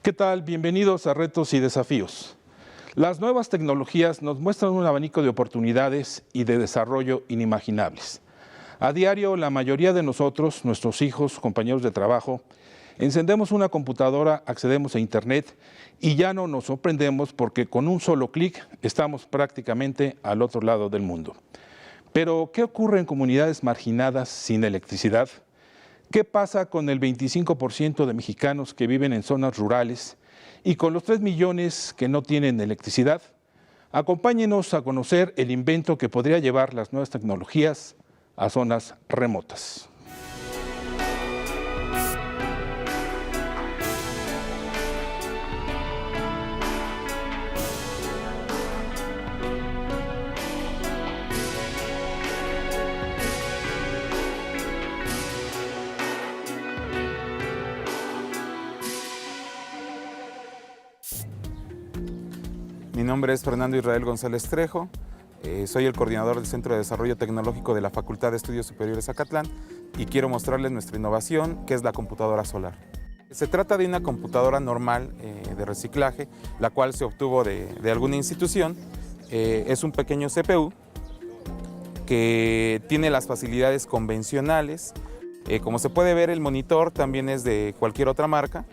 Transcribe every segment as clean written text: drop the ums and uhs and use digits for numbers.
¿Qué tal? Bienvenidos a Retos y Desafíos. Las nuevas tecnologías nos muestran un abanico de oportunidades y de desarrollo inimaginables. A diario, la mayoría de nosotros, nuestros hijos, compañeros de trabajo, encendemos una computadora, accedemos a Internet y ya no nos sorprendemos porque con un solo clic estamos prácticamente al otro lado del mundo. Pero, ¿qué ocurre en comunidades marginadas sin electricidad? ¿Qué pasa con el 25% de mexicanos que viven en zonas rurales y con los 3 millones que no tienen electricidad? Acompáñenos a conocer el invento que podría llevar las nuevas tecnologías a zonas remotas. Mi nombre es Fernando Israel González Trejo, soy el coordinador del Centro de Desarrollo Tecnológico de la Facultad de Estudios Superiores Acatlán y quiero mostrarles nuestra innovación, que es la computadora solar. Se trata de una computadora normal de reciclaje, la cual se obtuvo de alguna institución. Es un pequeño CPU que tiene las facilidades convencionales. Como se puede ver, el monitor también es de cualquier otra marca.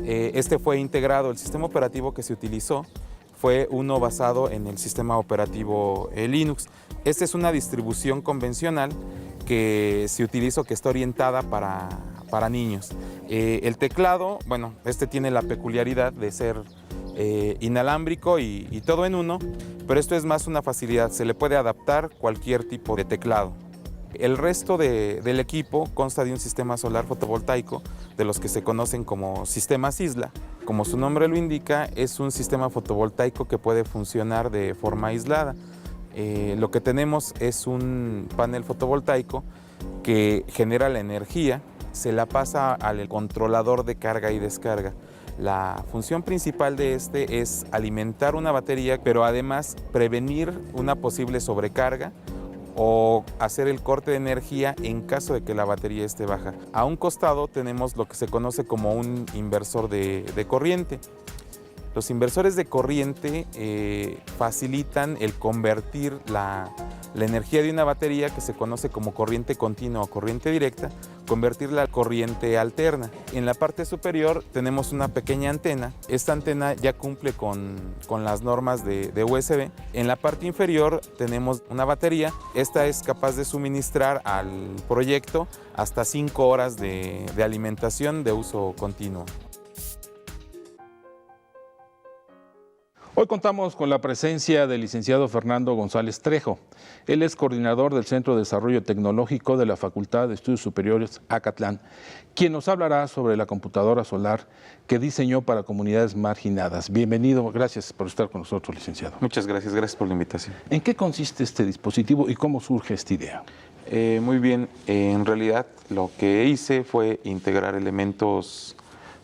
Este fue integrado, el sistema operativo que se utilizó fue uno basado en el sistema operativo Linux. Esta es una distribución convencional que se utiliza o que está orientada para niños. El teclado, bueno, este tiene la peculiaridad de ser inalámbrico y todo en uno, pero esto es más una facilidad, se le puede adaptar cualquier tipo de teclado. El resto del equipo consta de un sistema solar fotovoltaico, de los que se conocen como sistemas isla. Como su nombre lo indica, es un sistema fotovoltaico que puede funcionar de forma aislada. Lo que tenemos es un panel fotovoltaico que genera la energía, se la pasa al controlador de carga y descarga. La función principal de este es alimentar una batería, pero además prevenir una posible sobrecarga o hacer el corte de energía en caso de que la batería esté baja. A un costado tenemos lo que se conoce como un inversor de corriente. Los inversores de corriente facilitan el convertir la energía de una batería, que se conoce como corriente continua o corriente directa, convertirla a corriente alterna. En la parte superior tenemos una pequeña antena. Esta antena ya cumple con las normas de USB. En la parte inferior tenemos una batería. Esta es capaz de suministrar al proyecto hasta 5 horas de alimentación de uso continuo. Hoy contamos con la presencia del licenciado Fernando González Trejo. Él es coordinador del Centro de Desarrollo Tecnológico de la Facultad de Estudios Superiores Acatlán, quien nos hablará sobre la computadora solar que diseñó para comunidades marginadas. Bienvenido, gracias por estar con nosotros, licenciado. Muchas gracias, gracias por la invitación. ¿En qué consiste este dispositivo y cómo surge esta idea? Muy bien, en realidad lo que hice fue integrar elementos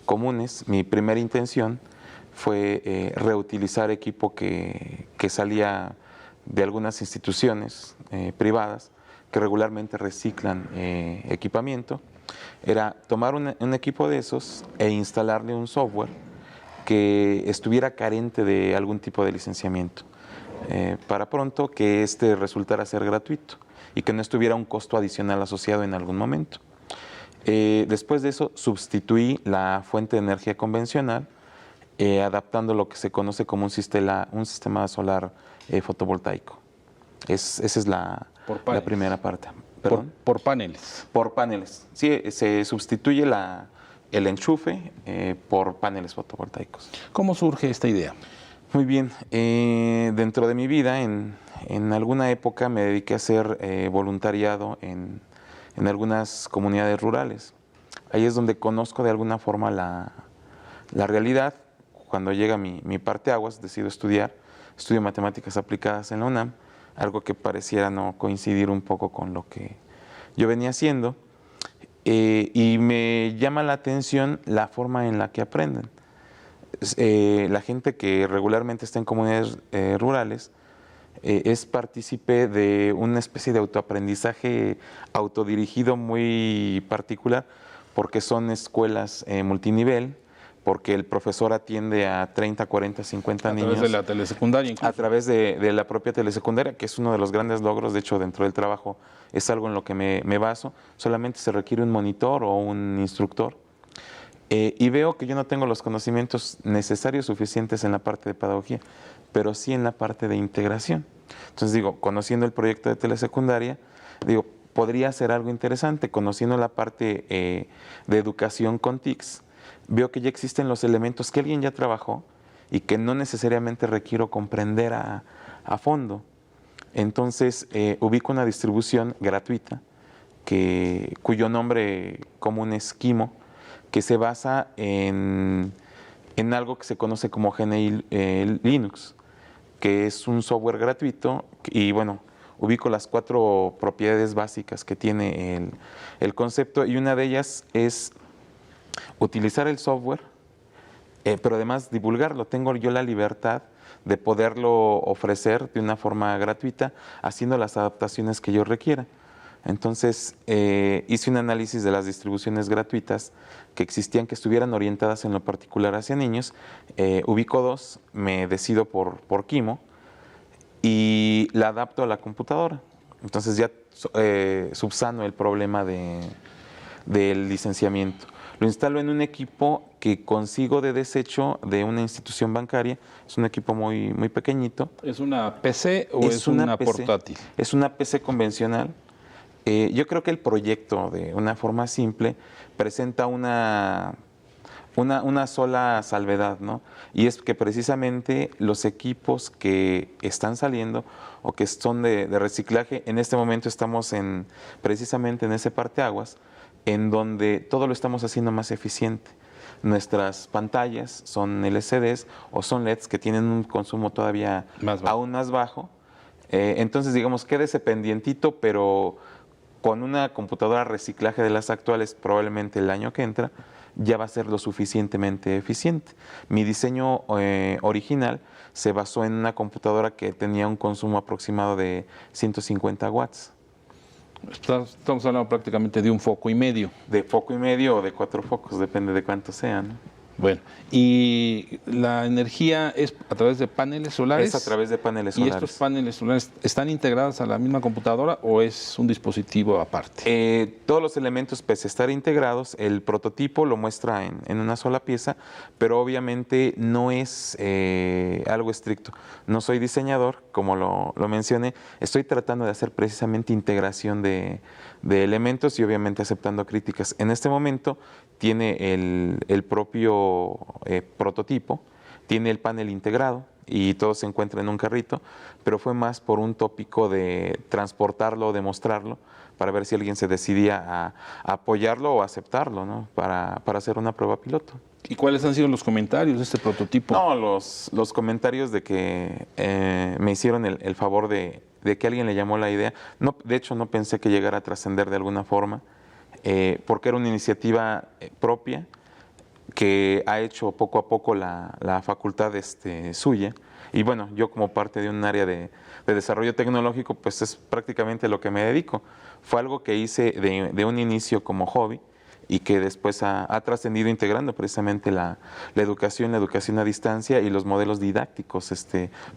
comunes. Mi primera intención fue reutilizar equipo que salía de algunas instituciones privadas que regularmente reciclan equipamiento. Era tomar un equipo de esos e instalarle un software que estuviera carente de algún tipo de licenciamiento, para pronto que este resultara ser gratuito y que no estuviera un costo adicional asociado en algún momento. Después de eso sustituí la fuente de energía convencional, adaptando lo que se conoce como un sistema solar fotovoltaico. Esa es la primera parte. Por paneles. Por paneles. Sí, se sustituye el enchufe por paneles fotovoltaicos. ¿Cómo surge esta idea? Muy bien. Dentro de mi vida, en alguna época me dediqué a hacer voluntariado en algunas comunidades rurales. Ahí es donde conozco de alguna forma la realidad. Cuando llega mi parteaguas, decido estudio matemáticas aplicadas en la UNAM, algo que pareciera no coincidir un poco con lo que yo venía haciendo, y me llama la atención la forma en la que aprenden. La gente que regularmente está en comunidades rurales es partícipe de una especie de autoaprendizaje autodirigido muy particular, porque son escuelas multinivel, porque el profesor atiende a 30, 40, 50 niños. A través de la telesecundaria incluso. A través de la propia telesecundaria, que es uno de los grandes logros. De hecho, dentro del trabajo es algo en lo que me baso. Solamente se requiere un monitor o un instructor. Y veo que yo no tengo los conocimientos necesarios suficientes en la parte de pedagogía, pero sí en la parte de integración. Entonces digo, conociendo el proyecto de telesecundaria, digo, podría ser algo interesante. Conociendo la parte de educación con TICs, veo que ya existen los elementos que alguien ya trabajó y que no necesariamente requiero comprender a fondo. Entonces ubico una distribución gratuita cuyo nombre común es Kimo, que se basa en algo que se conoce como GNI Linux, que es un software gratuito. Y bueno, ubico las 4 propiedades básicas que tiene el concepto, y una de ellas es utilizar el software, pero además divulgarlo. Tengo yo la libertad de poderlo ofrecer de una forma gratuita, haciendo las adaptaciones que yo requiera. Entonces hice un análisis de las distribuciones gratuitas que existían, que estuvieran orientadas en lo particular hacia niños. Ubico 2, me decido por Kimo y la adapto a la computadora. Entonces ya subsano el problema del licenciamiento. Lo instalo en un equipo que consigo de desecho de una institución bancaria. Es un equipo muy, muy pequeñito. ¿Es una PC o es una PC, portátil? Es una PC convencional. Yo creo que el proyecto, de una forma simple, presenta una sola salvedad, ¿no? Y es que precisamente los equipos que están saliendo o que son de reciclaje, en este momento estamos precisamente en ese parteaguas, en donde todo lo estamos haciendo más eficiente. Nuestras pantallas son LCDs o son LEDs que tienen un consumo todavía aún más bajo. Entonces, digamos, queda ese pendientito, pero con una computadora reciclaje de las actuales, probablemente el año que entra, ya va a ser lo suficientemente eficiente. Mi diseño original se basó en una computadora que tenía un consumo aproximado de 150 watts. Estamos hablando prácticamente de un foco y medio. De foco y medio o de 4 focos, depende de cuántos sean. Bueno, ¿y la energía es a través de paneles solares? Es a través de paneles solares. ¿Y estos paneles solares están integrados a la misma computadora o es un dispositivo aparte? Todos los elementos, pese a estar integrados, el prototipo lo muestra en una sola pieza, pero obviamente no es algo estricto. No soy diseñador, como lo mencioné. Estoy tratando de hacer precisamente integración de elementos y obviamente aceptando críticas. En este momento tiene el propio prototipo, tiene el panel integrado y todo se encuentra en un carrito, pero fue más por un tópico de transportarlo o demostrarlo para ver si alguien se decidía a apoyarlo o aceptarlo, ¿no? para hacer una prueba piloto. ¿Y cuáles han sido los comentarios de este prototipo? No, los comentarios de que me hicieron el favor de que alguien le llamó la idea. No, de hecho, no pensé que llegara a trascender de alguna forma, porque era una iniciativa propia que ha hecho poco a poco la facultad suya. Y bueno, yo como parte de un área de desarrollo tecnológico, pues es prácticamente lo que me dedico. Fue algo que hice de un inicio como hobby y que después ha trascendido integrando precisamente la educación a distancia y los modelos didácticos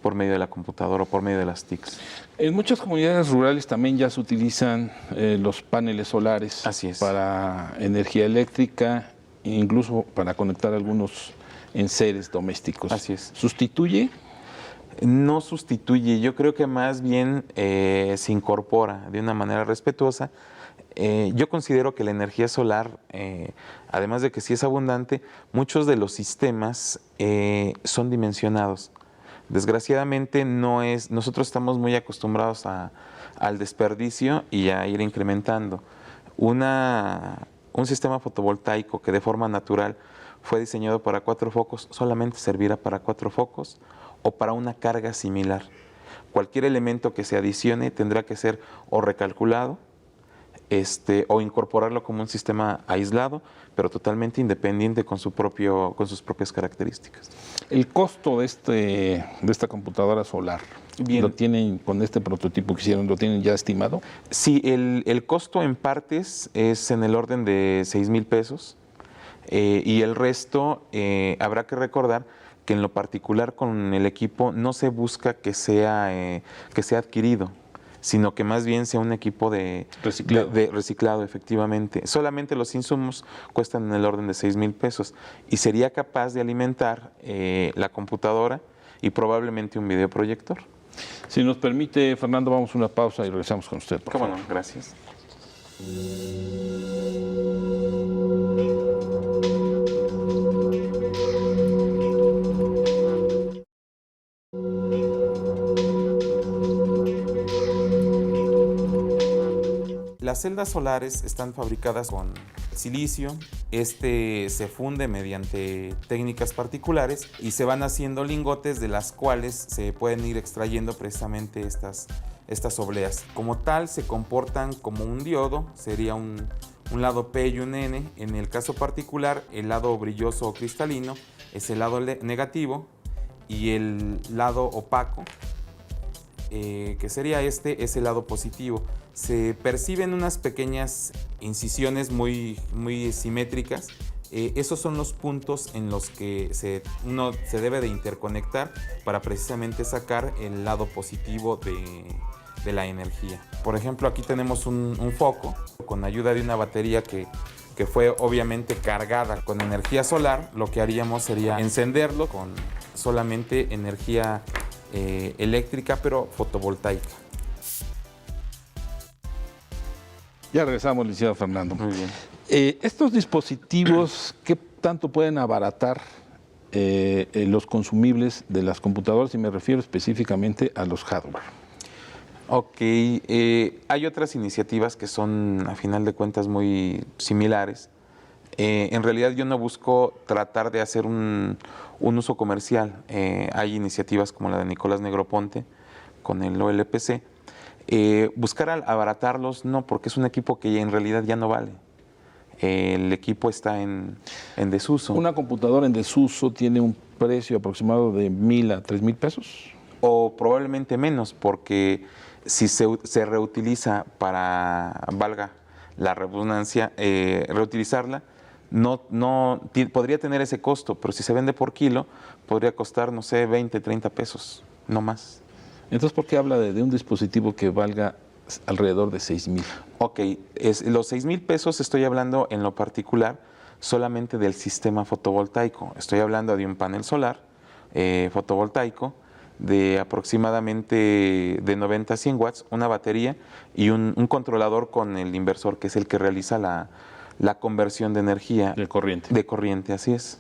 por medio de la computadora o por medio de las TICs. En muchas comunidades rurales también ya se utilizan los paneles solares. Así es. Para energía eléctrica, incluso para conectar algunos enseres domésticos. Así es. ¿Sustituye? No sustituye, yo creo que más bien se incorpora de una manera respetuosa. Yo considero que la energía solar, además de que sí es abundante, muchos de los sistemas son dimensionados. Desgraciadamente nosotros estamos muy acostumbrados al desperdicio y a ir incrementando. Un sistema fotovoltaico que de forma natural fue diseñado para 4 focos, solamente servirá para 4 focos o para una carga similar. Cualquier elemento que se adicione tendrá que ser o recalculado o incorporarlo como un sistema aislado, pero totalmente independiente con sus propias características. El costo de esta computadora solar, Bien. ¿lo tienen con este prototipo que hicieron, lo tienen ya estimado? Sí, el costo en partes es en el orden de 6,000 pesos. Y el resto habrá que recordar que en lo particular con el equipo no se busca que sea adquirido, sino que más bien sea un equipo de reciclado, efectivamente. Solamente los insumos cuestan en el orden de 6,000 pesos y sería capaz de alimentar la computadora y probablemente un videoproyector. Si nos permite, Fernando, vamos a una pausa y regresamos con usted, por ¿Cómo favor. no? Gracias. Las celdas solares están fabricadas con silicio. Este se funde mediante técnicas particulares y se van haciendo lingotes de las cuales se pueden ir extrayendo precisamente estas obleas. Como tal, se comportan como un diodo, sería un lado P y un N. En el caso particular, el lado brilloso o cristalino es el lado negativo y el lado opaco, que sería es el lado positivo. Se perciben unas pequeñas incisiones muy simétricas. Esos son los puntos en los que uno se debe de interconectar para precisamente sacar el lado positivo de la energía. Por ejemplo, aquí tenemos un foco con ayuda de una batería que fue obviamente cargada con energía solar. Lo que haríamos sería encenderlo con solamente energía eléctrica, pero fotovoltaica. Ya regresamos, licenciado Fernando. Muy bien. Estos dispositivos, ¿qué tanto pueden abaratar los consumibles de las computadoras? Y me refiero específicamente a los hardware. Ok, hay otras iniciativas que son, a final de cuentas, muy similares. En realidad yo no busco tratar de hacer un uso comercial. Hay iniciativas como la de Nicolás Negroponte con el OLPC. Buscar abaratarlos no, porque es un equipo que en realidad ya no vale. El equipo está en desuso. ¿Una computadora en desuso tiene un precio aproximado de 1,000 a 3,000 pesos? O probablemente menos, porque si se reutiliza para, valga la redundancia, reutilizarla, podría tener ese costo, pero si se vende por kilo, podría costar, no sé, 20, 30 pesos, no más. Entonces, ¿por qué habla de un dispositivo que valga alrededor de 6,000? Ok, los 6,000 pesos estoy hablando en lo particular solamente del sistema fotovoltaico. Estoy hablando de un panel solar fotovoltaico de aproximadamente de 90 a 100 watts, una batería y un controlador con el inversor, que es el que realiza la conversión de energía. De corriente. De corriente, así es.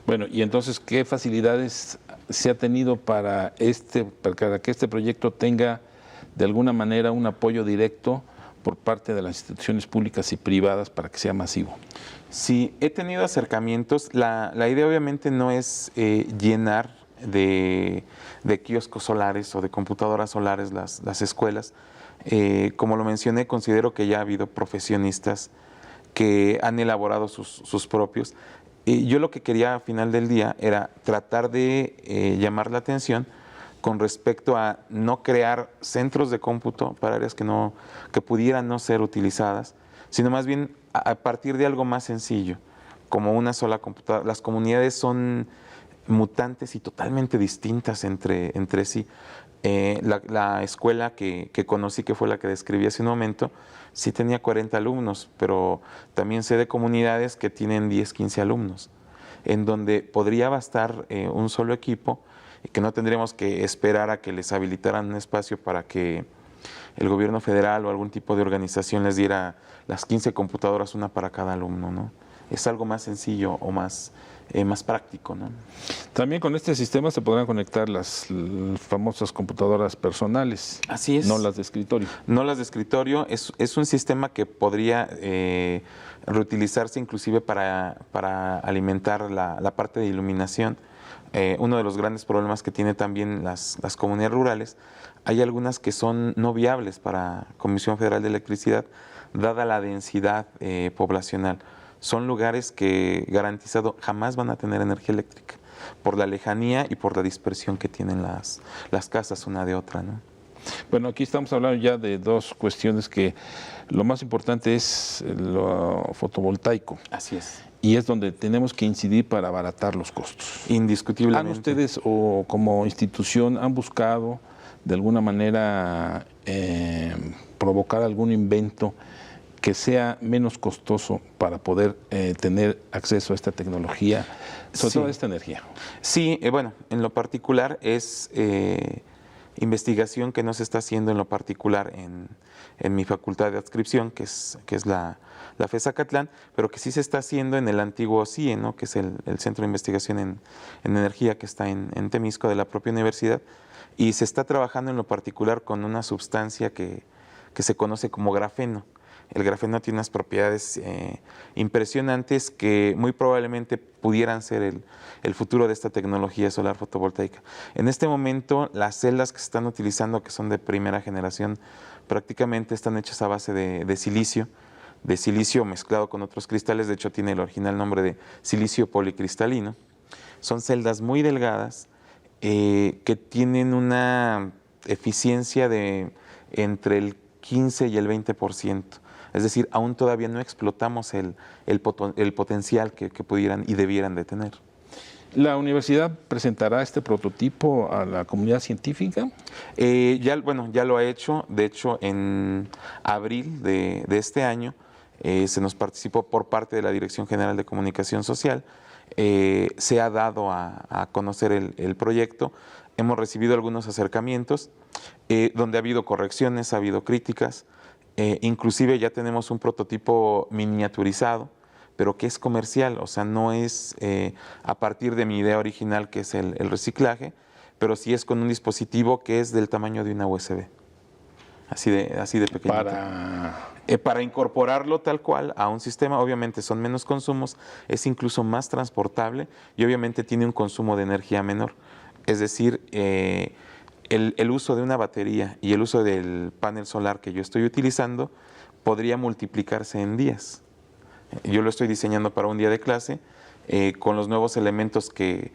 Bueno, y entonces, ¿qué facilidades se ha tenido para que este proyecto tenga de alguna manera un apoyo directo por parte de las instituciones públicas y privadas para que sea masivo? Sí, he tenido acercamientos. La idea obviamente no es llenar de kioscos solares o de computadoras solares las escuelas. Como lo mencioné, considero que ya ha habido profesionistas que han elaborado sus propios. Yo lo que quería al final del día era tratar de llamar la atención con respecto a no crear centros de cómputo para áreas que pudieran no ser utilizadas, sino más bien a partir de algo más sencillo, como una sola computadora. Las comunidades son mutantes y totalmente distintas entre sí. La escuela que conocí, que fue la que describí hace un momento, sí tenía 40 alumnos, pero también sé de comunidades que tienen 10, 15 alumnos, en donde podría bastar un solo equipo y que no tendríamos que esperar a que les habilitaran un espacio para que el gobierno federal o algún tipo de organización les diera las 15 computadoras, una para cada alumno, ¿no? Es algo más sencillo o más práctico, ¿no? También con este sistema se podrán conectar las famosas computadoras personales. Así es. No las de escritorio. No las de escritorio. Es un sistema que podría reutilizarse inclusive para alimentar la parte de iluminación. Uno de los grandes problemas que tiene también las comunidades rurales, hay algunas que son no viables para Comisión Federal de Electricidad, dada la densidad poblacional. Son lugares que garantizado jamás van a tener energía eléctrica por la lejanía y por la dispersión que tienen las casas una de otra, ¿no? Bueno, aquí estamos hablando ya de dos cuestiones que lo más importante es lo fotovoltaico. Así es. Y es donde tenemos que incidir para abaratar los costos. Indiscutiblemente. ¿Han ustedes o como institución han buscado de alguna manera provocar algún invento que sea menos costoso para poder tener acceso a esta tecnología, sobre todo a esta energía? Sí, bueno, en lo particular es investigación que no se está haciendo en lo particular en mi facultad de adscripción, que es la FES Zacatlán, pero que sí se está haciendo en el antiguo CIE, ¿no? Que es el Centro de Investigación en Energía, que está en Temisco, de la propia universidad, y se está trabajando en lo particular con una sustancia que se conoce como grafeno. El grafeno tiene unas propiedades impresionantes que muy probablemente pudieran ser el futuro de esta tecnología solar fotovoltaica. En este momento, las celdas que se están utilizando, que son de primera generación, prácticamente están hechas a base de silicio mezclado con otros cristales. De hecho, tiene el original nombre de silicio policristalino. Son celdas muy delgadas que tienen una eficiencia de entre el 15 y el 20%. Es decir, aún todavía no explotamos el potencial que pudieran y debieran de tener. ¿La universidad presentará este prototipo a la comunidad científica? Ya lo ha hecho. De hecho, en abril de este año se nos participó por parte de la Dirección General de Comunicación Social. Se ha dado a conocer el proyecto. Hemos recibido algunos acercamientos donde ha habido correcciones, ha habido críticas. Inclusive ya tenemos un prototipo miniaturizado, pero que es comercial, o sea, no es a partir de mi idea original, que es el reciclaje, pero sí es con un dispositivo que es del tamaño de una USB, así de pequeñito. Para incorporarlo tal cual a un sistema, obviamente son menos consumos, es incluso más transportable y obviamente tiene un consumo de energía menor. Es decir, el uso de una batería y el uso del panel solar que yo estoy utilizando podría multiplicarse en días. Yo lo estoy diseñando para un día de clase con los nuevos elementos que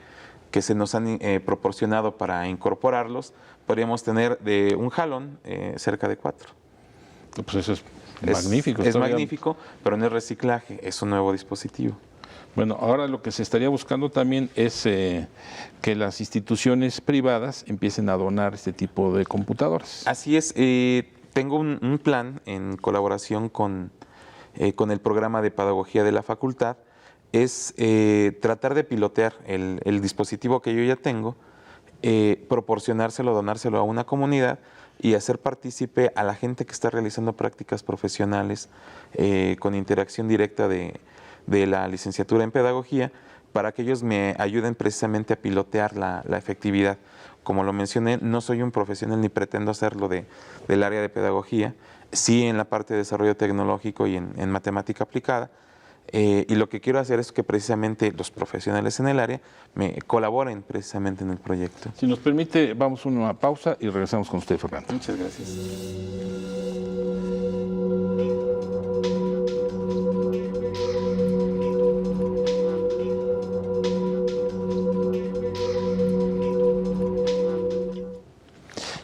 se nos han proporcionado para incorporarlos. Podríamos tener de un jalón cerca de 4. Pues eso es magnífico. Es magnífico, pero no es reciclaje, es un nuevo dispositivo. Bueno, ahora lo que se estaría buscando también es que las instituciones privadas empiecen a donar este tipo de computadoras. Así es. Tengo un plan en colaboración con el programa de pedagogía de la facultad. Es tratar de pilotear el dispositivo que yo ya tengo, proporcionárselo, donárselo a una comunidad y hacer partícipe a la gente que está realizando prácticas profesionales con interacción directa de la licenciatura en pedagogía, para que ellos me ayuden precisamente a pilotear la efectividad. Como lo mencioné, no soy un profesional ni pretendo hacerlo del área de pedagogía, sí en la parte de desarrollo tecnológico y en matemática aplicada, y lo que quiero hacer es que precisamente los profesionales en el área me colaboren precisamente en el proyecto. Si nos permite, vamos a una pausa y regresamos con usted, Fernando. Muchas gracias.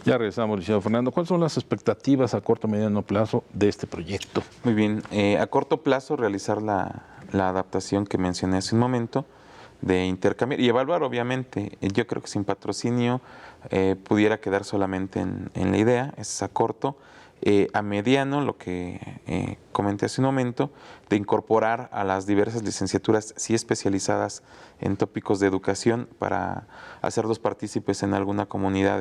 Ya regresamos, licenciado Fernando. ¿Cuáles son las expectativas a corto y mediano plazo de este proyecto? Muy bien. A corto plazo, realizar la adaptación que mencioné hace un momento, de intercambiar y evaluar, obviamente. Yo creo que sin patrocinio pudiera quedar solamente en la idea, es a corto. A mediano, lo que comenté hace un momento, de incorporar a las diversas licenciaturas, sí especializadas en tópicos de educación, para hacerlos partícipes en alguna comunidad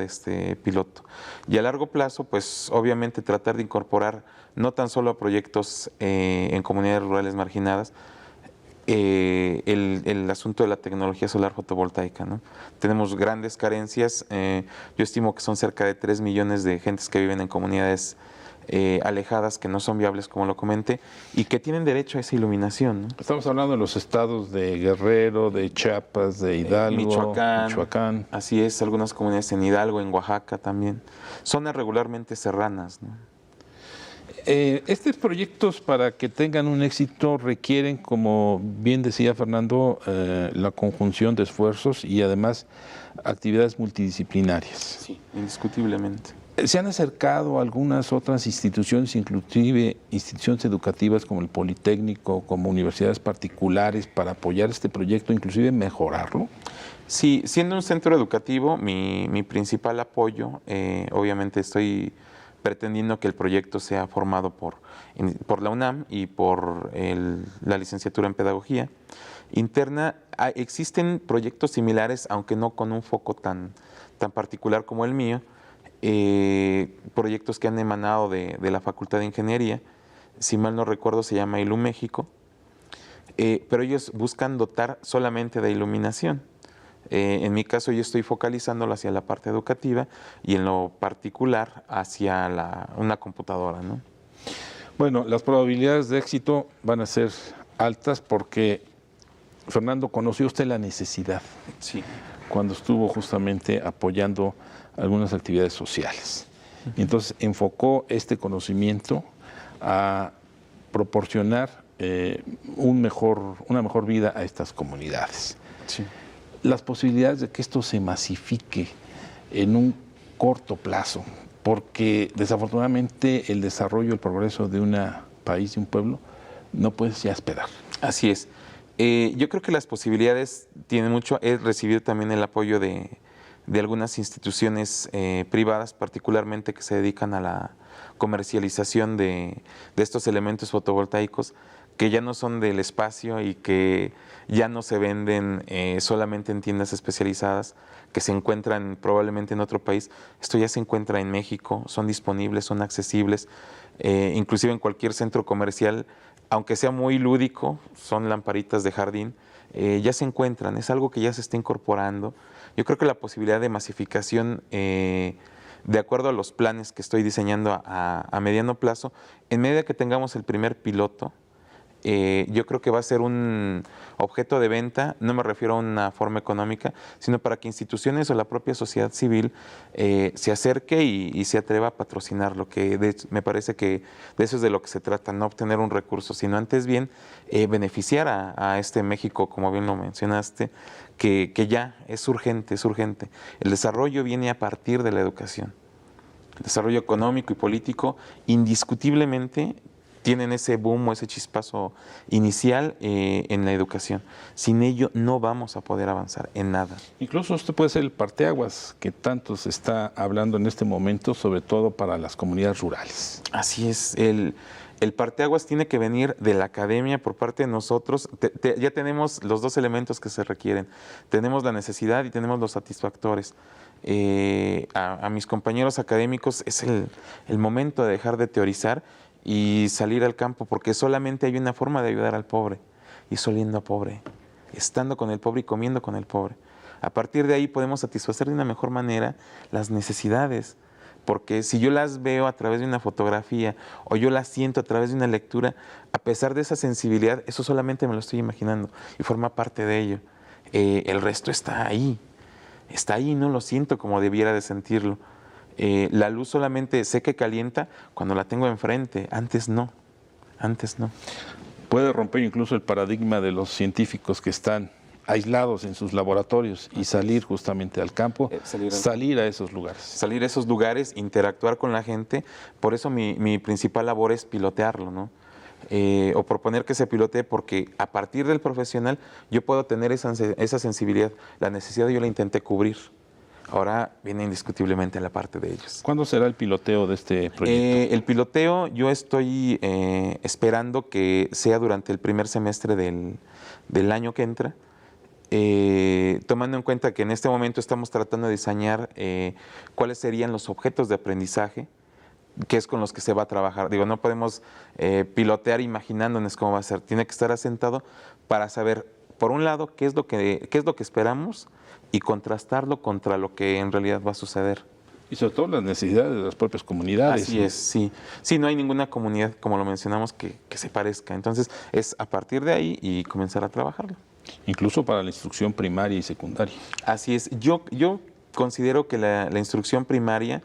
piloto. Y a largo plazo, pues obviamente tratar de incorporar no tan solo a proyectos en comunidades rurales marginadas, el asunto de la tecnología solar fotovoltaica, ¿no? Tenemos grandes carencias. Yo estimo que son cerca de 3 millones de gentes que viven en comunidades alejadas, que no son viables, como lo comenté, y que tienen derecho a esa iluminación, ¿no? Estamos hablando de los estados de Guerrero, de Chiapas, de Hidalgo, Michoacán. Así es, algunas comunidades en Hidalgo, en Oaxaca también. Zonas regularmente serranas, ¿no? Estos proyectos, para que tengan un éxito, requieren, como bien decía Fernando, la conjunción de esfuerzos y además actividades multidisciplinarias. Sí, indiscutiblemente. ¿Se han acercado a algunas otras instituciones, inclusive instituciones educativas como el Politécnico, como universidades particulares, para apoyar este proyecto, inclusive mejorarlo? Sí, siendo un centro educativo, mi principal apoyo, obviamente estoy pretendiendo que el proyecto sea formado por la UNAM y por la licenciatura en Pedagogía Interna. Existen proyectos similares, aunque no con un foco tan particular como el mío, proyectos que han emanado de la Facultad de Ingeniería. Si mal no recuerdo, se llama ILU México, pero ellos buscan dotar solamente de iluminación. En mi caso yo estoy focalizándolo hacia la parte educativa y en lo particular hacia una computadora, ¿no? Bueno, las probabilidades de éxito van a ser altas porque, Fernando, conoció usted la necesidad. Sí. Cuando estuvo justamente apoyando algunas actividades sociales. Y entonces enfocó este conocimiento a proporcionar una mejor vida a estas comunidades. Sí. Las posibilidades de que esto se masifique en un corto plazo, porque desafortunadamente el desarrollo, el progreso de un país, de un pueblo, no puedes ya esperar. Así es. Yo creo que las posibilidades tienen mucho. He recibido también el apoyo de algunas instituciones privadas, particularmente que se dedican a la comercialización de estos elementos fotovoltaicos, que ya no son del espacio y que ya no se venden solamente en tiendas especializadas, que se encuentran probablemente en otro país. Esto ya se encuentra en México, son disponibles, son accesibles, inclusive en cualquier centro comercial, aunque sea muy lúdico, son lamparitas de jardín, ya se encuentran, es algo que ya se está incorporando. Yo creo que la posibilidad de masificación, de acuerdo a los planes que estoy diseñando a mediano plazo, en medida que tengamos el primer piloto, yo creo que va a ser un objeto de venta. No me refiero a una forma económica, sino para que instituciones o la propia sociedad civil se acerque y se atreva a patrocinarlo, que me parece que de eso es de lo que se trata, no obtener un recurso, sino antes bien beneficiar a este México, como bien lo mencionaste, que ya es urgente, es urgente. El desarrollo viene a partir de la educación. El desarrollo económico y político indiscutiblemente tienen ese boom o ese chispazo inicial en la educación. Sin ello no vamos a poder avanzar en nada. Incluso esto puede ser el parteaguas que tanto se está hablando en este momento, sobre todo para las comunidades rurales. Así es, el parteaguas tiene que venir de la academia por parte de nosotros. Ya tenemos los dos elementos que se requieren. Tenemos la necesidad y tenemos los satisfactores. A mis compañeros académicos es el momento de dejar de teorizar y salir al campo, porque solamente hay una forma de ayudar al pobre, y es oliendo a pobre, estando con el pobre y comiendo con el pobre. A partir de ahí podemos satisfacer de una mejor manera las necesidades, porque si yo las veo a través de una fotografía o yo las siento a través de una lectura, a pesar de esa sensibilidad, eso solamente me lo estoy imaginando y forma parte de ello. El resto está ahí y no lo siento como debiera de sentirlo. La luz solamente sé que calienta cuando la tengo enfrente, antes no. Puede romper incluso el paradigma de los científicos que están aislados en sus laboratorios y salir justamente al campo, salir a esos lugares. Salir a esos lugares, interactuar con la gente. Por eso mi principal labor es pilotearlo, ¿no? O proponer que se pilotee, porque a partir del profesional yo puedo tener esa sensibilidad. La necesidad yo la intenté cubrir. Ahora viene indiscutiblemente la parte de ellos. ¿Cuándo será el piloteo de este proyecto? El piloteo yo estoy esperando que sea durante el primer semestre del año que entra, tomando en cuenta que en este momento estamos tratando de diseñar cuáles serían los objetos de aprendizaje, que es con los que se va a trabajar. Digo, no podemos pilotear imaginándonos cómo va a ser. Tiene que estar asentado para saber, por un lado, qué es lo que esperamos y contrastarlo contra lo que en realidad va a suceder. Y sobre todo las necesidades de las propias comunidades. Así es, sí. Sí, no hay ninguna comunidad, como lo mencionamos, que se parezca. Entonces, es a partir de ahí y comenzar a trabajarlo. Incluso para la instrucción primaria y secundaria. Así es. Yo considero que la instrucción primaria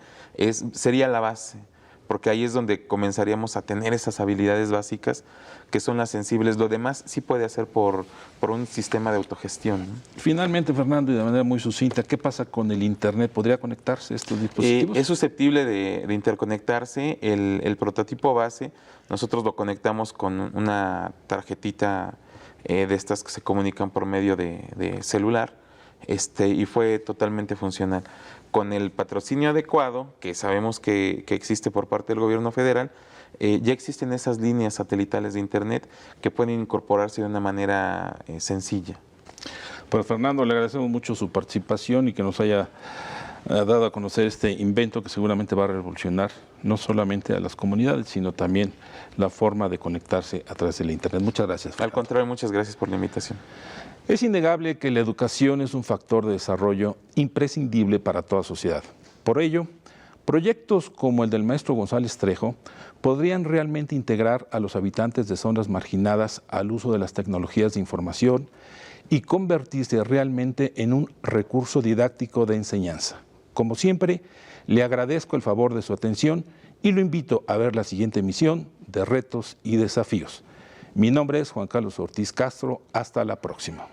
sería la base, porque ahí es donde comenzaríamos a tener esas habilidades básicas que son las sensibles. Lo demás sí puede hacer por un sistema de autogestión, ¿no? Finalmente, Fernando, y de manera muy sucinta, ¿qué pasa con el Internet? ¿Podría conectarse estos dispositivos? Es susceptible de interconectarse. El prototipo base, nosotros lo conectamos con una tarjetita de estas que se comunican por medio de celular, y fue totalmente funcional. Con el patrocinio adecuado, que sabemos que existe por parte del gobierno federal, ya existen esas líneas satelitales de Internet que pueden incorporarse de una manera sencilla. Pues Fernando, le agradecemos mucho su participación y que nos haya dado a conocer este invento que seguramente va a revolucionar no solamente a las comunidades, sino también la forma de conectarse a través del Internet. Muchas gracias, Fernando. Al contrario, muchas gracias por la invitación. Es innegable que la educación es un factor de desarrollo imprescindible para toda sociedad. Por ello, proyectos como el del maestro González Trejo podrían realmente integrar a los habitantes de zonas marginadas al uso de las tecnologías de información y convertirse realmente en un recurso didáctico de enseñanza. Como siempre, le agradezco el favor de su atención y lo invito a ver la siguiente emisión de Retos y Desafíos. Mi nombre es Juan Carlos Ortiz Castro. Hasta la próxima.